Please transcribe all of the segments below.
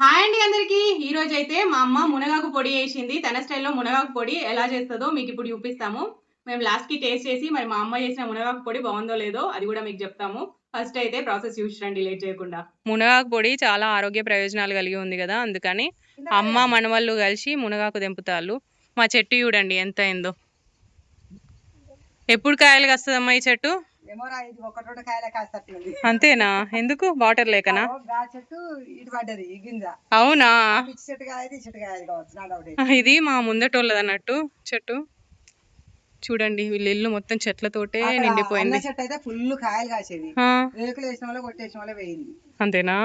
Hi అండి అందరికి. ఈ రోజు అయితే మా అమ్మ మునగాకు పొడి చేసింది. తన స్టైల్లో మునగాకు పొడి ఎలా చేస్తుందో మీకు ఇప్పుడు చూపిస్తాము. మేము లాస్ట్ కి టేస్ట్ చేసి మరి మా అమ్మ చేసిన మునగాకు పొడి బాగుందో లేదో అది కూడా మీకు చెప్తాము. ఫస్ట్ అయితే ప్రాసెస్ చూసి రండి లేట్ చేయకుండా. మునగాకు పొడి చాలా ఆరోగ్య ప్రయోజనాలు కలిగి ఉంది కదా, అందుకని అమ్మ మనవాళ్ళు కలిసి మునగాకు తెంపుతాళ్ళు. మా చెట్టు చూడండి ఎంత అయిందో. ఎప్పుడు కాయలు కాస్తుందమ్మా ఈ చెట్టు? అంతేనా? ఎందుకు? వాటర్ లేకనా? అవునా? ఇది మా ముందటోళ్ళది అన్నట్టు చెట్టు. చూడండి వీళ్ళ ఇల్లు మొత్తం చెట్లతోటే నిండిపోయింది. చెట్టు అయితే ఫుల్ కాయలు కాసేది, రేకులు వేసిన వల్ల కొట్టేసిన వల్ల వేయింది. అంతేనా?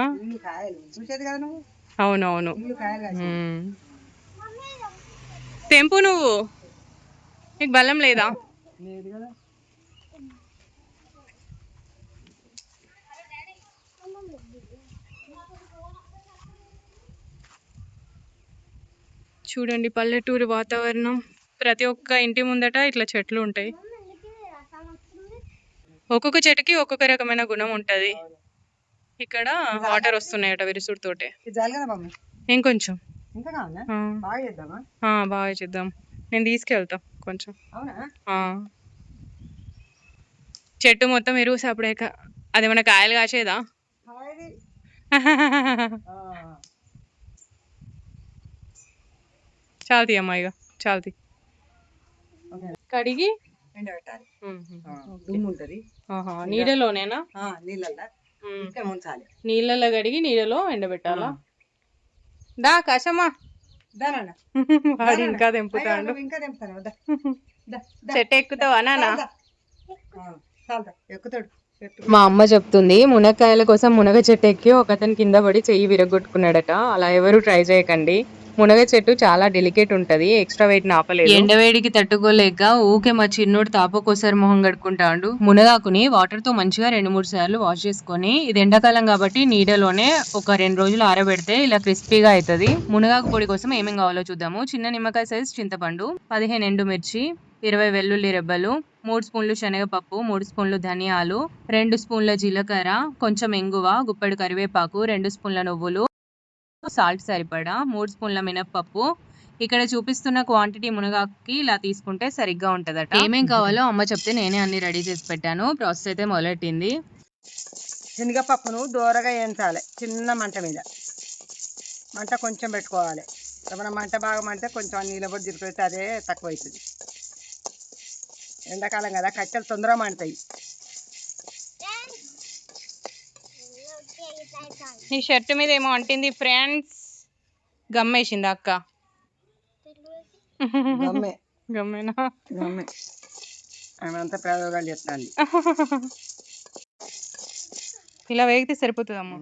కాయలు చూసేది కదా నువ్వు. అవునవును. కాయలు కాసేది. తెంపు నువ్వు, నీకు బలం లేదా? లేదు కదా. చూడండి పల్లెటూరు వాతావరణం. ప్రతి ఒక్క ఇంటి ముందట ఇట్లా చెట్లు ఉంటాయి. ఒక్కొక్క చెట్టుకి ఒక్కొక్క రకమైన గుణం ఉంటది. ఇక్కడ వాటర్ వస్తున్నాయట విరుసుడుతోటే. ఇంకొంచెం బాగా చేద్దాం. నేను తీసుకెళ్తా కొంచెం. చెట్టు మొత్తం ఎరువు అప్పుడే అదేమన్నా కాయలు కాసేదా? చాలుతీ అమ్మా, ఇక చాలుతీ. కడిగి ఎండబెట్టాలి. దుమ్ము ఉంటది. నీడలోనేనా? నీళ్ళలో కడిగి నీడలో ఎండబెట్టాలా? దా కషమా వాడు ఇంకా తెంపుతాడు. చెట్టు ఎక్కుతావా నాన్న? ఎక్కుతాడు. మా అమ్మ చెప్తుంది, మునక్కాయల కోసం మునగ చెట్టు ఎక్కి ఒకతను కింద పడి చెయ్యి విరగొట్టుకున్నాడట. అలా ఎవరు ట్రై చేయకండి. మునగ చెట్టు చాలా డెలికేట్ ఉంటది, ఎక్స్ట్రా వెయిట్ ఆపలేదు. ఎండవేడికి తట్టుకోలేక ఊకే మా చిన్నోడు తాపకోసారి మొహం కడుక్కుంటాడు. మునగాకుని వాటర్ తో మంచిగా 2-3 సార్లు వాష్ చేసుకొని, ఇది ఎండాకాలం కాబట్టి నీడలోనే ఒక 2 రోజులు ఆరబెడితే ఇలా క్రిస్పీగా అవుతుంది. మునగాకు పొడి కోసం ఏమేం కావాలో చూద్దాము. చిన్న నిమ్మకాయ సైజ్ చింతపండు, 15 ఎండుమిర్చి, 20 వెల్లుల్లి రెబ్బలు, 3 స్పూన్లు శనగపప్పు, 3 స్పూన్లు ధనియాలు, 2 స్పూన్ల జీలకర్ర, కొంచెం ఇంగువ, గుప్పెడు కరివేపాకు, 2 స్పూన్ల నువ్వులు, సాల్ట్ సరిపడా, 3 స్పూన్ల మినప్పప్పు. ఇక్కడ చూపిస్తున్న క్వాంటిటీ మునగాకుకి ఇలా తీసుకుంటే సరిగ్గా ఉంటదట. ఏమేం కావాలో అమ్మ చెప్తే నేనే అన్ని రెడీ చేసి పెట్టాను. ప్రాసెస్ అయితే మొదలెట్టింది. శనగపప్పును దోరగా వేయించాలి చిన్న మంట మీద. మంట కొంచెం పెట్టుకోవాలి. మన మంట బాగా మంటే కొంచెం నీళ్ళ పొడి తిరిగితే అదే తక్కువ అవుతుంది. ఎండాకాలం కదా, కట్టెలు తొందరగా మంటాయి. నీ షర్ట్ మీద ఏమో అంటింది ఫ్రెండ్స్. గమ్మేసింది అక్క. గమ్మేనా? గమ్మే. ఆమె ప్రయోగాలు చేస్తాను. ఇలా వేగితే సరిపోతుందమ్మా.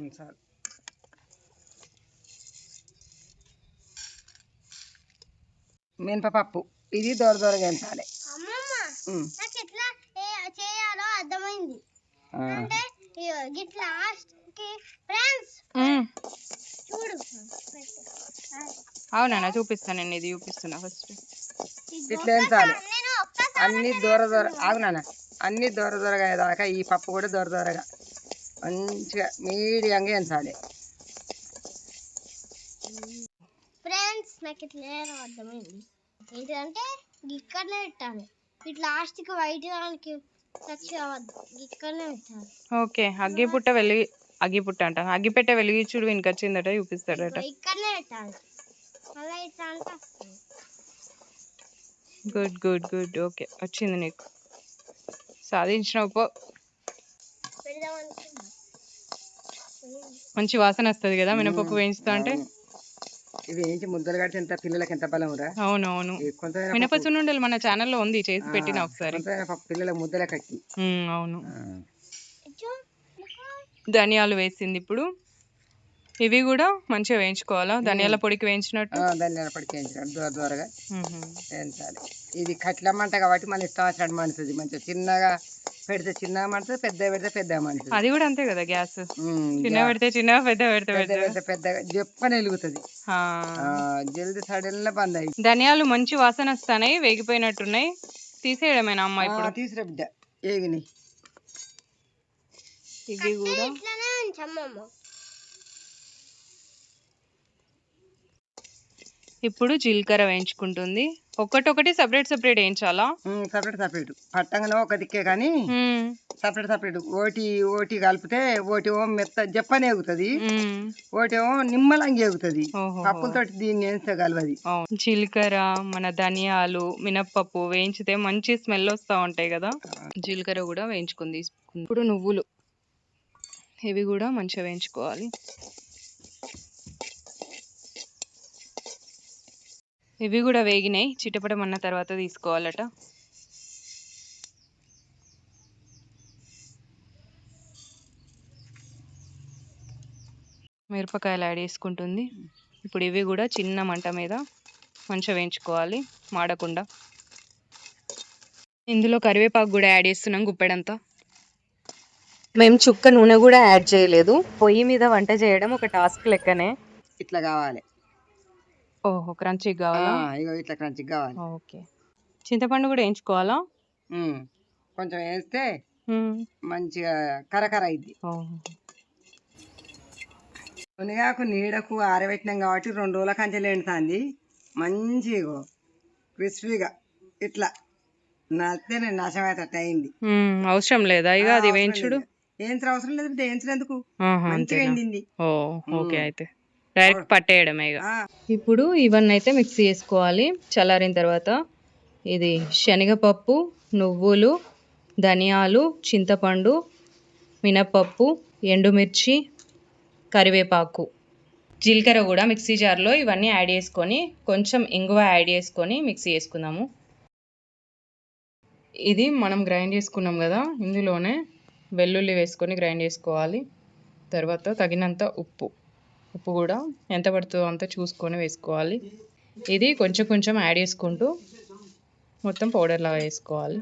మినపప్పు ఇది దోరగా వేయించాలి. అవునా? చూపిస్తాను. నేను ఇది చూపిస్తున్నా ఫస్ట్. ఇట్లా వేయించాలి అన్ని దూర ఆగునా అన్ని దూరగా అయ్యేదాకా. ఈ పప్పు కూడా దూరగా మంచిగా మీడియంగా వేయించాలి. ఫ్రెండ్స్ నాకు ఇట్లా అర్థమైంది ఏంటంటే ఇక్కడనే పెట్టాలి. ఇట్లా లాస్ట్కి వైట్ దానికి టచ్ అవ్వద్దు, ఇక్కడనే పెట్టాలి. ఓకే. అగ్గిపుట్ట అంట, అగ్గిపెట్ట వెలిగించుడు వీనికి వచ్చిందట, చూపిస్తాడట. ఇక్కడనే పెట్టాలి. మళ్ళీ ఇట్లా అంటే గుడ్ గుడ్ గుడ్. ఓకే, వచ్చింది నీకు, సాధించినావు పో. మంచి వాసన వస్తుంది కదా మినపప్పు వేయించుతా అంటే. ఇది ఏంటి ముద్దలు కడితే ఎంత పిల్లలకి ఎంత బలం రా. అవునవును. మినపసున్నుండలు మన ఛానల్లో ఉంది, చేసి పెట్టిన ఒకసారి. పిల్లల ముద్దల కట్టి. అవును. ధనియాలు వేసింది ఇప్పుడు. ఇవి కూడా మంచిగా వేయించుకోవాలా? ధనియాల పొడికి వేయించినట్టు. ధనియాల పొడికి వేయించినట్టు దూరగా వేయించాలి. ఇది కట్ల మంట కాబట్టి మన ఇష్టం వచ్చినట్టు మండుతుంది. మంచిగా చిన్నగా పెడితే చిన్నగా మండుతుంది, పెద్దగా పెడితే పెద్దగా మండుతుంది. అది కూడా అంతే కదా, గ్యాస్ చిన్నగా పెడితే చిన్నగా, పెద్దగా పెడితే పెద్దగా చెప్పని వెలుగుతుంది. జల్దీ సడన్గా బంద్ అయ్యి. ధనియాలు మంచి వాసన వస్తాయి, వేగిపోయినట్టున్నాయి. తీసేయడమేనా అమ్మ ఇప్పుడు? తీసిరా బిడ్డ, ఏగినాయి. ఇవి కూడా ఇప్పుడు జీలకర్ర వేయించుకుంటుంది. ఒక్కటొకటి సెపరేట్ సెపరేట్ వేయించాలా? సపరేట్ పట్టంగానే ఒక దిక్కే కానీ సపరేట్ ఓటి ఓటి కలిపితే ఓటి ఏమో మెత్త జప్పని ఎగుతుంది, ఓటి ఏమో నిమ్మలంగా ఎగుతుంది. పప్పులతో దీన్ని వేస్తే కలవది. జీలకర్ర, మన ధనియాలు, మినప్పప్పు వేయించితే మంచి స్మెల్ వస్తూ ఉంటాయి కదా. జీలకర్ర కూడా వేయించుకుంది. ఇప్పుడు నువ్వులు, ఇవి కూడా మంచిగా వేయించుకోవాలి. ఇవి కూడా వేగినాయి, చిటపటమన్న తర్వాత తీసుకోవాలట. మిరపకాయలు యాడ్ చేసుకుంటుంది. ఇప్పుడు ఇవి కూడా చిన్న మంట మీద మంచిగా వేయించుకోవాలి, మాడకుండా. ఇందులో కరివేపాకు కూడా యాడ్ చేస్తున్నాం, గుప్పెడంతా. మేము చుక్క నూనె కూడా యాడ్ చేయలేదు. పొయ్యి మీద వంట చేయడం ఒక టాస్క్ లెక్కనే. ఇట్లా కావాలి. ఓహో, క్రంచీ కావాలా? ఇగో ఇట్లా క్రంచి కావాలి. ఓకే. చింతపండు కూడా వేయించుకోవాలా? కొంచెం వేస్తే మంచిగా కరకర అయింది. మునగాకు నీడకు ఆరబెట్టినాం కాబట్టి 2 రోజుల కంచెలు ఎండుతుంది. మంచిగా క్రిస్పీగా ఇట్లా నచ్చితే నేను నాశమైతే అయింది. అవసరం లేదా ఇక అది వేయించుడు? వేయించిన అవసరం లేదు, వేయించినందుకు మంచిగా ఎండింది. ఓకే, అయితే డైరెక్ట్ పట్టేయడమే ఇక. ఇప్పుడు ఇవన్నీ అయితే మిక్సీ చేసుకోవాలి. చల్లారిన తర్వాత ఇది శనగపప్పు, నువ్వులు, ధనియాలు, చింతపండు, మినప్పప్పు, ఎండుమిర్చి, కరివేపాకు, జీలకర్ర కూడా మిక్సీ జార్లో ఇవన్నీ యాడ్ చేసుకొని కొంచెం ఇంగువ యాడ్ చేసుకొని మిక్సీ చేసుకుందాము. ఇది మనం గ్రైండ్ చేసుకున్నాం కదా, ఇందులోనే వెల్లుల్లి వేసుకొని గ్రైండ్ చేసుకోవాలి. తర్వాత తగినంత ఉప్పు కూడా ఎంత పడుతుందో అంత చూసుకొని వేసుకోవాలి. ఇది కొంచెం కొంచెం యాడ్ చేసుకుంటూ మొత్తం పౌడర్ లాగా వేసుకోవాలి.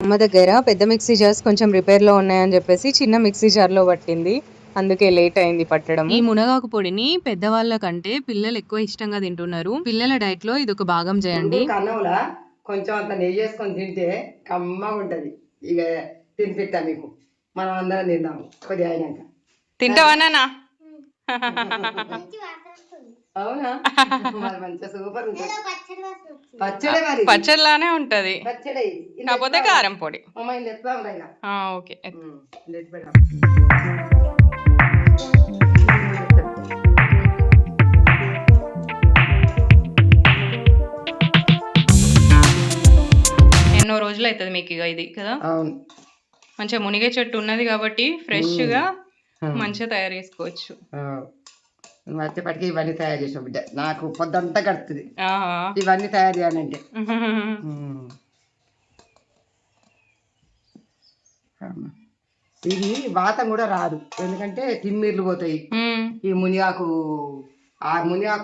అమ్మ దగ్గర పెద్ద మిక్సీ జార్స్ కొంచెం రిపేర్లో ఉన్నాయని చెప్పేసి చిన్న మిక్సీ జార్లో పట్టింది, అందుకే లేట్ అయింది పట్టడం. ఈ మునగాకు పొడిని పెద్దవాళ్ళ కంటే పిల్లలు ఎక్కువ ఇష్టంగా తింటున్నారు. పిల్లల డైట్ లో ఇది ఒక భాగం చేయండి. కన్నంలా కొంచెం అంత నెయ్యి వేసుకొని తింటే కమ్మగా ఉంటది. ఇక తినిపిస్తా మీకు, మనం అందరం తిందాము కొద్దిగా అయినాక. తింటావా? అవునా? మరి మంచిగా సూపర్ ఉంటుంది. పచ్చడి మరి పచ్చడిలానే ఉంటది, పచ్చడి కాకపోతే కారం పొడి. ఓకే. ఎన్నో రోజులు అవుతుంది మీకు ఇక ఇది కదా. మంచిగా మునిగే చెట్టు ఉన్నది కాబట్టి ఫ్రెష్ గా మంచిగా తయారు చేసుకోవచ్చు. వచ్చేపటికి ఇవన్నీ తయారు చేసాం బిడ్డ, నాకు పొద్దంతా గడుతుంది ఇవన్నీ తయారు చేయాలంటే. ఇది వాతం కూడా రాదు, ఎందుకంటే తిమ్మిర్లు పోతాయి. ఈ మునిగాకు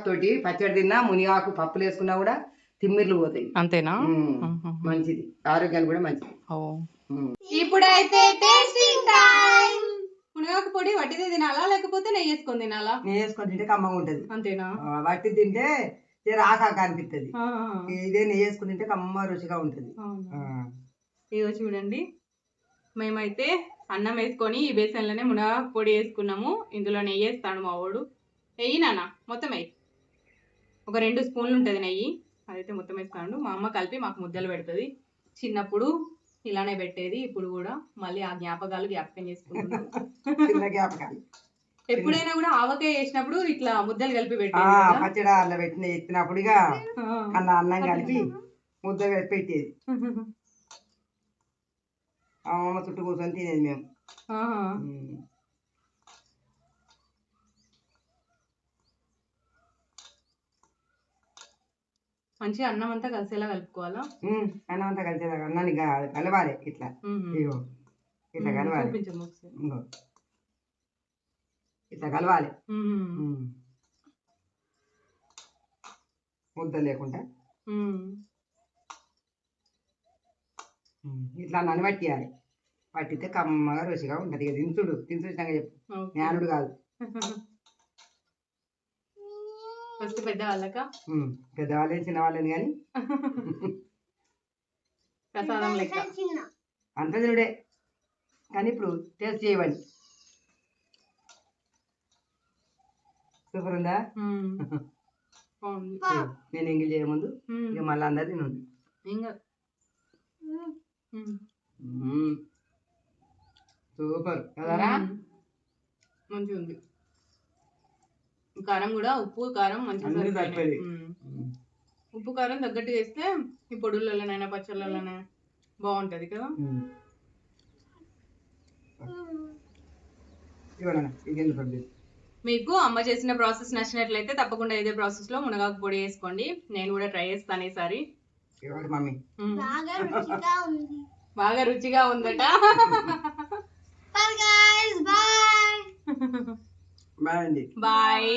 తోటి పచ్చడి తిన్నా, మునిగాకు పప్పులు వేసుకున్నా కూడా తిమ్మిర్లు పోతాయి. అంతేనా? మంచిది, ఆరోగ్యానికి కూడా మంచిది. ఇప్పుడైతే మునగాకు పొడి వట్టిదే తినాలా లేకపోతే నెయ్యి వేసుకొని తినాలా? నెయ్యి వేసుకొని తింటే కమ్మగా ఉంటది. అంతేనా? వట్టి తింటే రాసాక అనిపిస్తుంది. ఇదే నెయ్యి వేసుకుని తింటే కమ్మ రుచిగా ఉంటది. ఇదిగో చూడండి, మేమైతే అన్నం వేసుకొని ఈ బేసన్లోనే మునగాకు పొడి వేసుకున్నాము. ఇందులో నెయ్యి వేస్తాడు మా వాడు. నెయ్యి నాన్న మొత్తం వేయి, ఒక 2 స్పూన్లు ఉంటుంది నెయ్యి, అదైతే మొత్తం వేస్తాడు. మా అమ్మ కలిపి మాకు ముద్దలు పెడుతుంది. చిన్నప్పుడు ఇలానే పెట్టేది, ఇప్పుడు కూడా మళ్ళీ ఆ జ్ఞాపకాలు జ్ఞాపకం చేసుకుంటున్నాం. ఎప్పుడైనా కూడా ఆవకాయ వేసినప్పుడు ఇట్లా ముద్దలు కలిపి పెట్టేది, పచ్చడి అలా పెట్టిన ఎత్తినప్పుడు ఇక అన్నం కలిపి ముద్ద పెట్టేది. అమ్మ చుట్టూ కూర్చొని తినేది మేము. మంచిగా అన్నం అంతా కలిసేలా కలుపుకోవాలా? అన్నం అంతా కలిసేలా, అన్నాన్ని కలవాలి ఇట్లా. ఇట్లా కలవాలి, ఇట్లా కలవాలి, ముద్ద లేకుండా ఇట్లా నన్ను పట్టియాలి. పట్టితే కమ్మగా రుచిగా ఉంటది. ఇక దించుడు తినిపించాక చెప్పు, జ్ఞానుడు కాదు. ఫస్ట్ పెద్దవాళ్ళకా? పెద్దవాళ్ళే చిన్నవాళ్ళని కానీ ప్రసాదం లెక్క అంత తినుడే, కానీ ఇప్పుడు టేస్ట్ చేయవాలి. సూపర్ ఉందా? బాగుంది. నేను ఎంగిల్ చేయముందు ఇక మళ్ళీ అందరు తినండి. ఇంకా సూపర్ కదరా. మంచిగా ఉంది. కారం కూడా ఉప్పు కారం మంచిగా సరిపోయింది. ఉప్పు కారం తగ్గట్టు వేస్తే ఈ పొడులలోనైనా పచ్చళ్ళలోనైనా బాగుంటది కదా. మీకు అమ్మ చేసిన ప్రాసెస్ నచ్చినట్లయితే తప్పకుండా ఇదే ప్రాసెస్ లో మునగాకు పొడి వేసుకోండి. నేను కూడా ట్రై చేస్తాను ఈసారి. బాగా రుచిగా ఉందట. బాయ్. బాయ్. బాయ్.